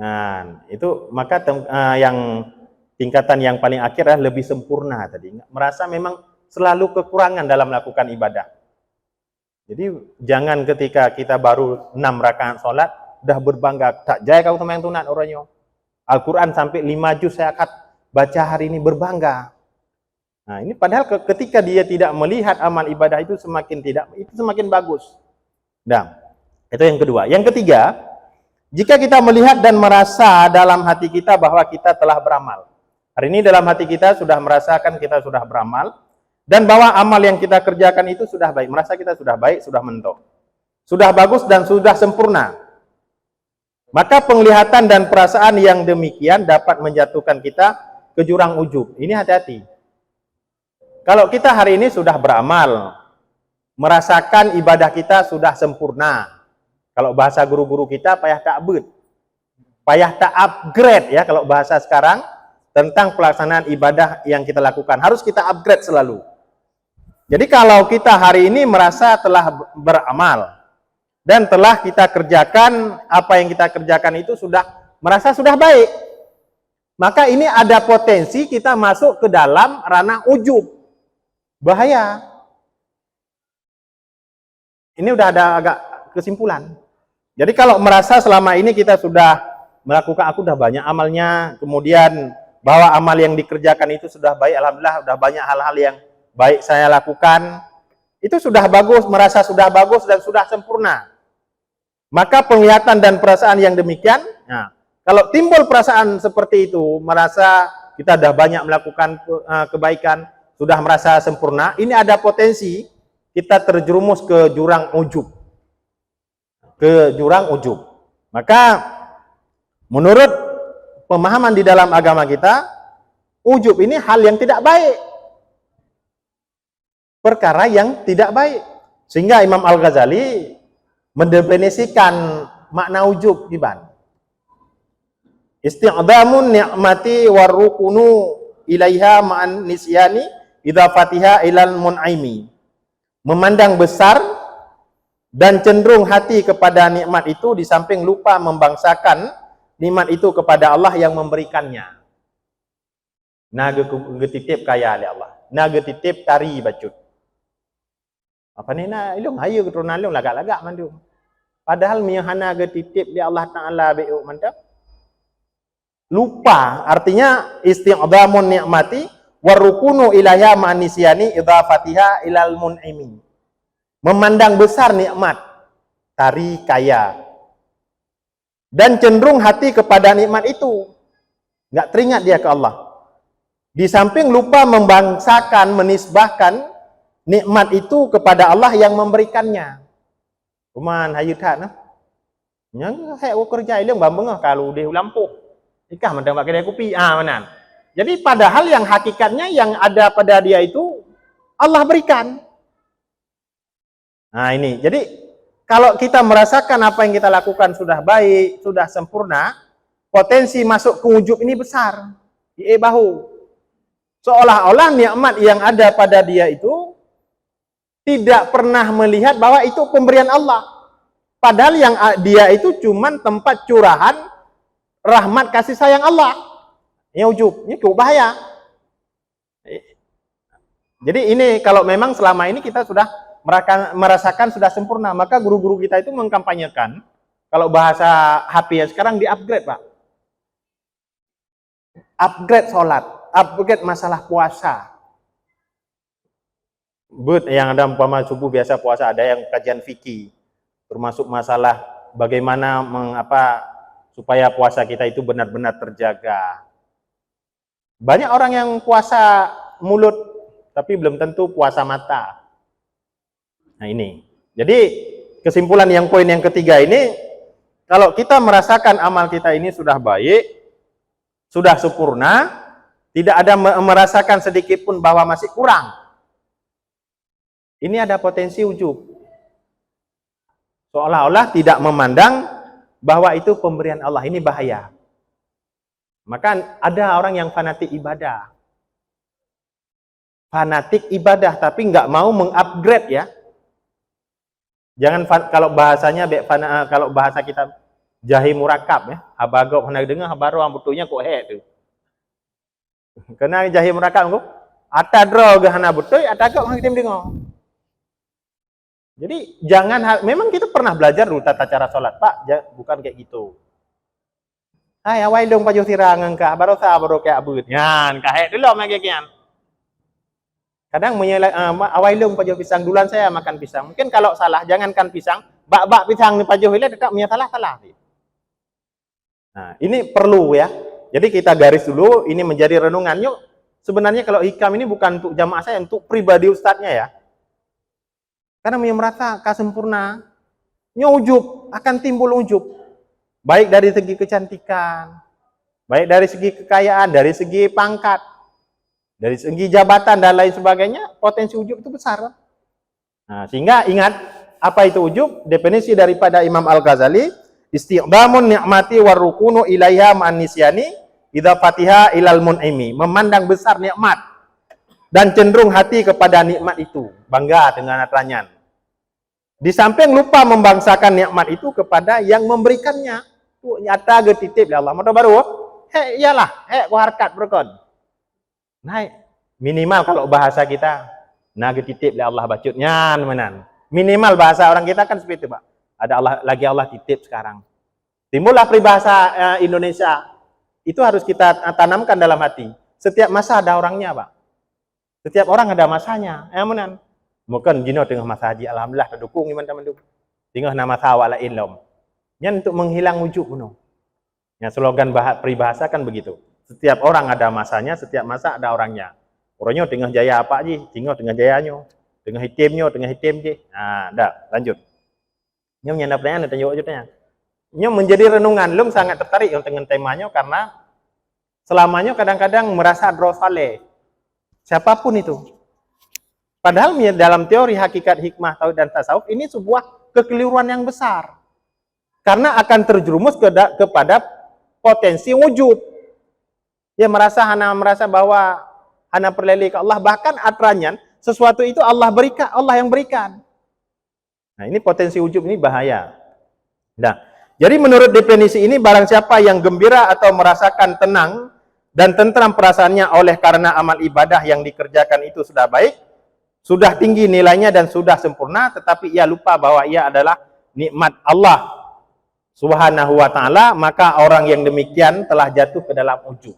Nah, itu maka yang tingkatan yang paling akhir adalah lebih sempurna tadi. Merasa memang selalu kekurangan dalam melakukan ibadah. Jadi jangan ketika kita baru 6 rakaat sholat, udah berbangga, tak jaya kau teman tunat orangnya. Al-Quran sampai 5 juz saya akan baca hari ini, berbangga. Nah ini padahal ketika dia tidak melihat amal ibadah itu semakin bagus. Nah, itu yang kedua. Yang ketiga, jika kita melihat dan merasa dalam hati kita bahwa kita telah beramal. Hari ini dalam hati kita sudah merasakan kita sudah beramal, dan bahwa amal yang kita kerjakan itu sudah baik. Merasa kita sudah baik, sudah mentok. Sudah bagus dan sudah sempurna. Maka penglihatan dan perasaan yang demikian dapat menjatuhkan kita ke jurang ujub. Ini hati-hati. Kalau kita hari ini sudah beramal, merasakan ibadah kita sudah sempurna. Kalau bahasa guru-guru kita, payah ta'bud. Payah upgrade ya, kalau bahasa sekarang, tentang pelaksanaan ibadah yang kita lakukan. Harus kita upgrade selalu. Jadi kalau kita hari ini merasa telah beramal, dan telah kita kerjakan, apa yang kita kerjakan itu merasa sudah baik, maka ini ada potensi kita masuk ke dalam ranah ujub. Bahaya. Ini udah ada agak kesimpulan. Jadi kalau merasa selama ini kita sudah melakukan, aku udah banyak amalnya, kemudian bahwa amal yang dikerjakan itu sudah baik, alhamdulillah, udah banyak hal-hal yang baik saya lakukan, itu sudah bagus, merasa sudah bagus dan sudah sempurna. Maka penglihatan dan perasaan yang demikian, nah, kalau timbul perasaan seperti itu, merasa kita sudah banyak melakukan kebaikan, sudah merasa sempurna, ini ada potensi kita terjerumus ke jurang ujub. Ke jurang ujub. Maka menurut pemahaman di dalam agama kita, ujub ini hal yang tidak baik. Perkara yang tidak baik. Sehingga Imam Al-Ghazali mendefinisikan makna ujub gimana? Isti'dhamun ni'mati warrukunu ilaiha ma'an nisyani idhafatiha ilal mun'aimi. Memandang besar dan cenderung hati kepada nikmat itu di samping lupa membangsakan nikmat itu kepada Allah yang memberikannya. Naga getitip kaya oleh Allah. Naga titip tari bacut. Apa ni nak ilung ayo keturunan ilung lagak-lagak mandu. Padahal miyahana getitip di Allah Taala beuk mantap. Lupa, artinya isti'dhamun ni'mati warukunu ilaiha ma'nisyani idhafatiha ilal mun'imi. Memandang besar nikmat, tari kaya. Dan cenderung hati kepada nikmat itu. Enggak teringat dia ke Allah. Di samping lupa membangsakan, menisbahkan nikmat itu kepada Allah yang memberikannya. Kuman hayutat nah. Yang hek kerja ilung bambeng kalau di lampu. Ikah mandang pakai kedai kopi. Mana? Jadi padahal yang hakikatnya yang ada pada dia itu Allah berikan. Nah ini. Jadi kalau kita merasakan apa yang kita lakukan sudah baik, sudah sempurna, potensi masuk ke ujub ini besar. Bahu. Seolah-olah nikmat yang ada pada dia itu tidak pernah melihat bahwa itu pemberian Allah. Padahal yang dia itu cuman tempat curahan rahmat kasih sayang Allah. Ini ujub, ini cukup bahaya. Jadi ini kalau memang selama ini kita sudah merasakan sudah sempurna, maka guru-guru kita itu mengkampanyekan, kalau bahasa HP ya sekarang di-upgrade Pak. Upgrade sholat, upgrade masalah puasa. Yang ada umpama subuh biasa puasa, ada yang kajian fikih, termasuk masalah bagaimana supaya puasa kita itu benar-benar terjaga. Banyak orang yang puasa mulut, tapi belum tentu puasa mata. Nah ini. Jadi kesimpulan yang poin yang ketiga ini, kalau kita merasakan amal kita ini sudah baik, sudah sempurna, tidak ada merasakan sedikit pun bahwa masih kurang. Ini ada potensi ujub. Seolah-olah tidak memandang bahwa itu pemberian Allah. Ini bahaya. Maka ada orang yang fanatik ibadah. Fanatik ibadah tapi nggak mau mengupgrade ya. Jangan kalau bahasanya kalau bahasa kita Jahi murakab ya. Habagok hendak dengar habaru betulnya kok tu. Kena jahi murakab kok. Ata draw ke hana betul, ata kok hang tim dengar. Jadi jangan, memang kita pernah belajar dulu tata cara sholat, Pak, bukan kayak gitu. Hai awai dong pajuh sirangan ka, baru kayak abut. Nyan, kahe dulu magekian. Kadang awai dong pajuh pisang duluan saya makan pisang. Mungkin kalau salah jangankan pisang, bak pisang ni pajuh ile tetap punya salah. Nah, ini perlu ya. Jadi kita garis dulu, ini menjadi renungan. Yuk, sebenarnya kalau hikam ini bukan untuk jamaah saya, untuk pribadi ustadznya ya. Karena merasa kasempurna, ujub, akan timbul ujub. Baik dari segi kecantikan, baik dari segi kekayaan, dari segi pangkat, dari segi jabatan dan lain sebagainya, potensi ujub itu besar. Nah, sehingga ingat, apa itu ujub? Definisi daripada Imam Al-Ghazali, istiqdamun ni'mati warrukunu ilaiha ma'an nisyani idza fatiha ilal mun'imi. Memandang besar nikmat dan cenderung hati kepada nikmat itu, bangga dengan atranyan. Di samping lupa membangsakan nikmat itu kepada yang memberikannya. Nyata getitip ya Allah. Mata baru, iyalah, ku harkat berkon. Naik minimal kalau bahasa kita, nah getitip ya Allah bacutnya menan. Minimal bahasa orang kita kan seperti itu, Pak. Ada Allah titip sekarang. Timbullah peribahasa Indonesia. Itu harus kita tanamkan dalam hati. Setiap masa ada orangnya, Pak. Setiap orang ada masanya. Menan. Mungkin jino tengah masa haji, alhamdulillah terdukung teman-teman. Tengah nama sawala ilom. Yang untuk menghilang ujub kuno. Ya, slogan peribahasa kan begitu. Setiap orang ada masanya, setiap masa ada orangnya. Orangnya tengah jaya apa aja, tengah jayanyo, tengah hitim je. Nah, dah lanjut. Nyom nyanda pertanyaan tanya wujudnya. Nyom menjadi renungan, lum sangat tertarik dengan temanya karena selamanya kadang-kadang merasa drosale. Siapapun itu. Padahal dalam teori hakikat hikmah tauhid dan tasawuf ini sebuah kekeliruan yang besar. Karena akan terjerumus kepada potensi wujud. Dia merasa bahwa hana perlele ke Allah, bahkan atranyan sesuatu itu Allah yang berikan. Nah, ini potensi wujud ini bahaya. Nah, jadi menurut definisi ini barang siapa yang gembira atau merasakan tenang dan tentram perasaannya oleh karena amal ibadah yang dikerjakan itu sudah baik, sudah tinggi nilainya dan sudah sempurna, tetapi ia lupa bahwa ia adalah nikmat Allah Subhanahu wa ta'ala, maka orang yang demikian telah jatuh ke dalam ujub.